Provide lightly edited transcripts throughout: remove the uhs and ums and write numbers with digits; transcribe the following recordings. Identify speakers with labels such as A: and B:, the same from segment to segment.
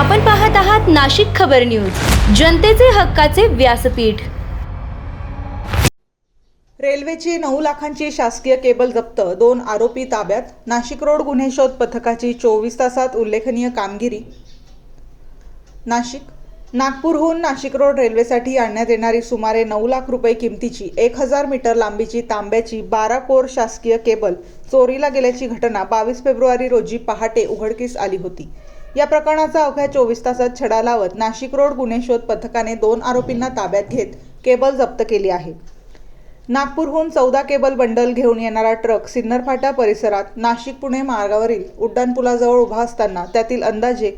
A: आपण पाहत आहात नाशिक खबर न्यूज, जनतेचे हक्काचे व्यासपीठ।
B: रेल्वेची 9 लाखांची शासकीय केबल जप्त, 2 आरोपी ताब्यात। नाशिक रोड गुन्हे शोध पथकाची 24 तासात उल्लेखनीय कामगिरी। नागपूरहून नाशिक रोड रेल्वेसाठी आणण्यात येणारी सुमारे 9 लाख रुपये किमतीची 1000 मीटर लांबीची तांब्याची 12 कोर शासकीय केबल चोरीला गेल्याची घटना 22 फेब्रुवारी रोजी पहाटे उघडकीस आली होती। या प्रकरणाचा अवघ्या 24 तासात छडा लावत नाशिक रोड गुन्हे शोध पथकाने 2 आरोपींना ताब्यात घेत केबल जप्त केली आहे। नागपूरहून 14 केबल बंडल घेऊन येणारा ट्रक सिन्नर फाटा परिसरात नाशिक पुणे मार्गावरील उड्डाणपुलाजवळ उभा असताना त्यातील अंदाजे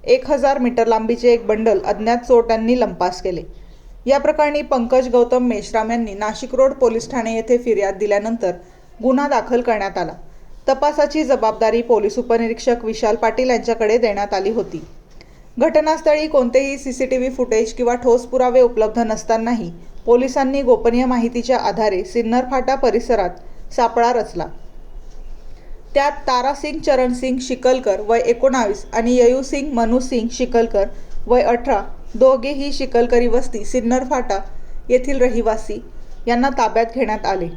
B: 1000 मीटर लांबीचे एक बंडल अज्ञात चोरट्यांनी लंपास केले। या प्रकरणी पंकज गौतम मेश्राम यांनी नाशिक रोड पोलीस ठाणे येथे फिर्याद दिल्यानंतर गुन्हा दाखल करण्यात आला। तपासाची जबाबदारी पोलीस उपनिरीक्षक विशाल पाटील यांच्याकडे देण्यात आली होती। घटनास्थळी कोणतेही सीसीटीव्ही फुटेज किंवा ठोस पुरावे उपलब्ध नसतानाही पोलिसांनी गोपनीय माहितीच्या आधारे सिन्नर फाटा परिसरात सापळा रचला। त्यात तारासिंग चरणसिंग शिकलकर वय 19 आणि ययूसिंग मनुसिंग शिकलकर वय 18 दोघेही शिकलकरी वस्ती सिन्नर फाटा येथील रहिवासी यांना ताब्यात घेण्यात आले।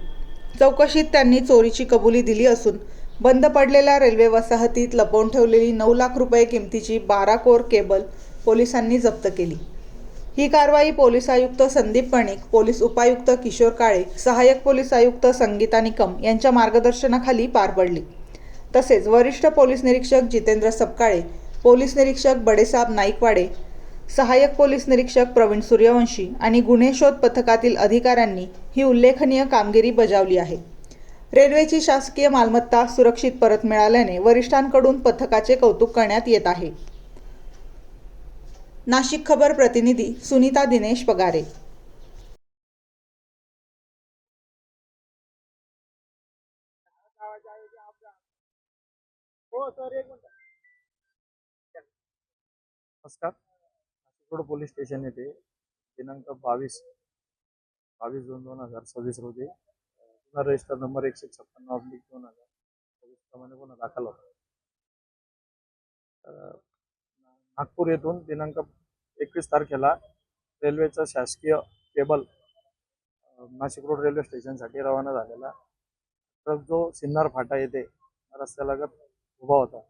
B: चौकशीत त्यांनी चोरीची कबुली दिली असून बंद पडलेल्या रेल्वे वसाहतीत लपवून ठेवलेली 9 लाख रुपये किमतीची 12 कोर केबल पोलिसांनी जप्त केली। ही कारवाई पोलीस आयुक्त संदीप पणिक, पोलीस उपायुक्त किशोर काळे, सहाय्यक पोलीस आयुक्त संगीता निकम यांच्या मार्गदर्शनाखाली पार पडली। तसेच वरिष्ठ पोलीस निरीक्षक जितेंद्र सपकाळे, पोलीस निरीक्षक बडेसाब नाईकवाडे, सहाय्यक पोलीस निरीक्षक प्रवीण सूर्यवंशी आणि गुन्हे शोध पथकातील अधिकाऱ्यांनी ही उल्लेखनीय कामगिरी बजावली आहे। रेल्वेची शासकीय मालमत्ता सुरक्षित परत मिळाल्याने वरिष्ठांकडून पथकाचे कौतुक करण्यात येत आहे। नाशिक खबर प्रतिनिधी सुनीता दिनेश पगारे।
C: नमस्कार। नाशिक रोड पोलीस स्टेशन येथे दिनांक 22/2/2026 रोजी गुन्हा रजिस्टर नंबर 156/2026 प्रमाणे गुन्हा दाखल होता। नागपूर येथून दिनांक 21 तारखेला रेल्वेचा शासकीय केबल नाशिक रोड रेल्वे स्टेशनसाठी रवाना झालेला ट्रक जो सिन्नर फाटा येथे रस्त्यालगत उभा होता,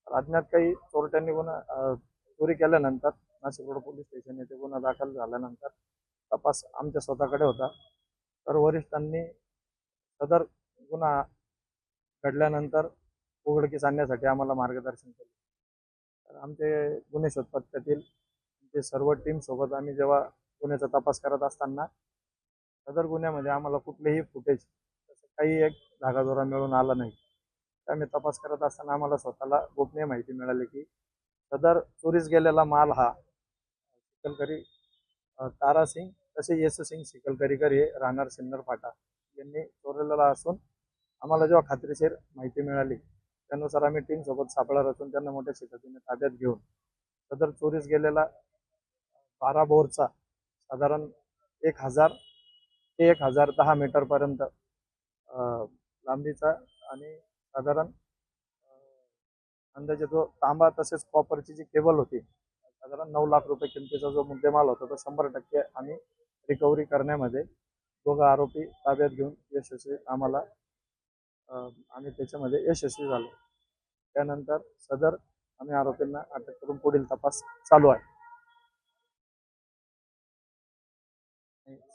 C: अज्ञात काही चोरट्यांनी चोरी केल्यानंतर नाशिक रोड पोलीस स्टेशन येथे गुन्हा दाखल झाल्यानंतर तपास आमच्या स्वतःकडे होता। तर वरिष्ठांनी सदर गुन्हा घडल्यानंतर उघडकीस आणण्यासाठी आम्हाला मार्गदर्शन केले। तर आमचे गुन्हे शोध पथकातील आमचे सर्व टीम सोबत आम्ही जेव्हा गुन्ह्याचा तपास करत असताना सदर गुन्ह्यामध्ये आम्हाला कुठलेही फुटेज काही एक धागादोरा मिळून आला नाही। आम्ही तपास करत असताना आम्हाला स्वतःला गोपनीय माहिती मिळाली की सदर चोरीस गेलेला माल हा शिकलकरी तारासिंग तसे येसूसिंग शिकलकरीकर हे राहणार सिन्नर फाटा यांनी चोरलेला असून आम्हाला जेव्हा खात्रीशीर माहिती मिळाली त्यानुसार आम्ही टीम सोबत सापळा रचून त्यांना मोठ्या शिस्तीने ताब्यात घेऊन सदर चोरीस गेलेला 12 बोरचा साधारण 1000 ते 1010 मीटर पर्यंत लांबीचा आणि साधारण अंदाजे जो तांबा तसेच कॉपरची जी केबल होती साधारण 9 लाख रुपये किमतीचा जो मुद्देमाल होता तो 100% आम्ही रिकव्हरी करण्यामध्ये दोघं आरोपी ताब्यात घेऊन यशस्वी आम्ही त्याच्यामध्ये यशस्वी झालो। त्यानंतर सदर आम्ही आरोपींना अटक करून पुढील तपास चालू आहे।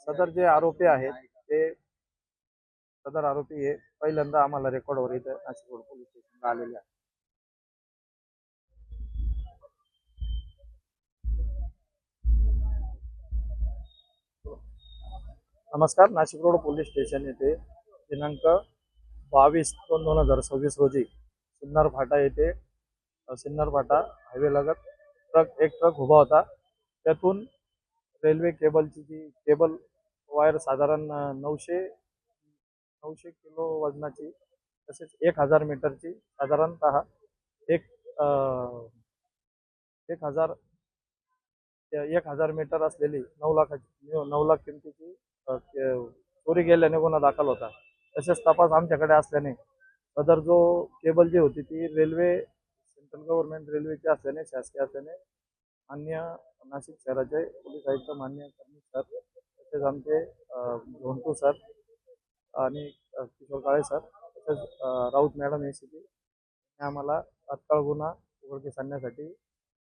C: सदर जे आरोपी आहेत ते सदर आरोपी हे पहिल्यांदा आम्हाला रेकॉर्डवर इथे नाशिक रोड पोलीस स्टेशनला आलेले आहेत। नमस्कार। नाशिक रोड पोलीस स्टेशन येथे दिनांक 22/2/2026 रोजी सिन्नर फाटा येथे सिन्नर फाटा हायवे लगत एक ट्रक उभा होता। त्यातून रेल्वे केबलची जी केबल वायर साधारण 900 किलो वजनाची तसेच 1000 मीटरची साधारणतः 1000 मीटर असलेली 9 लाख किमतीची चोरी गेल्याने गुन्हा दाखल होता। तसेच तपास आमच्याकडे असल्याने सदर जो केबल जी होती ती रेल्वे सेंट्रल गव्हर्नमेंट रेल्वेची असल्याने शासकीय असल्याने मान्य नाशिक शहराचे पोलीस आयुक्त मान्य कर्णिक सर, तसेच आमचे झोंटू सर आणि किशोर काळे सर, तसेच राऊत मॅडम ACP आम्हाला तात्काळ गुन्हा उघडकीस आणण्यासाठी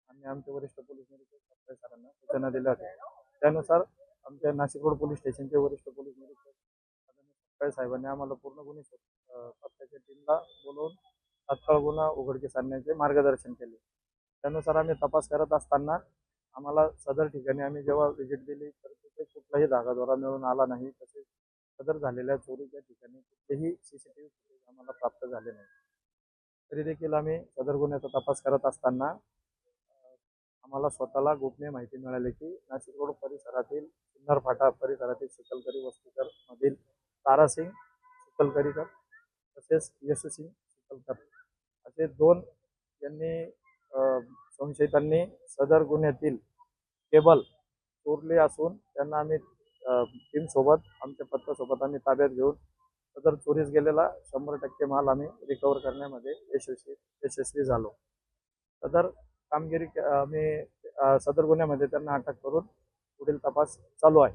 C: आणि आमचे वरिष्ठ पोलीस निरीक्षक सप्ताह सरांना सूचना दिल्या होत्या. त्यानुसार आमच्या नाशिक रोड पोलीस स्टेशनचे वरिष्ठ पोलीस निरीक्षक सप्ताह साहेबांनी आम्हाला पूर्ण गुन्हे पथकाच्या टीमला बोलवून तात्काळ गुन्हा उघडकीस आणण्याचे मार्गदर्शन केले. त्यानुसार आम्ही तपास करत असताना आम्हाला सदर ठिकाणी आम्ही जेव्हा व्हिजिट दिली तर तिथे कुठलाही धागादोरा मिळून आला नाही. तसेच सदर झालेल्या चोरीच्या ठिकाणी कुठलेही CCTV फुटेज आम्हाला प्राप्त झाले नाही. तरी देखील आम्ही सदर गुन्ह्याचा तपास करत असताना आम्हाला स्वतःला गोपनीय माहिती मिळाली की नाशिक रोड परिसरातील सिन्नर फाटा परिसरातील शिकलकरी वस्तीकर मधील तारासिंग शिकलकरीकर तसेच यशसिंग शिकलकर असे 2 यांनी संशयितांनी सदर गुन्ह्यातील केबल चोरली असून त्यांना आम्ही टीमसोबत आमच्या पथकासोबत आम्ही ताब्यात घेऊन सदर चोरीस गेलेला 100% माल आम्ही रिकवर करण्यामध्ये यशस्वी झालो. सदर कामगिरी आम्ही सदर गुन्ह्यामध्ये त्यांना अटक करून पुढील तपास चालू आहे.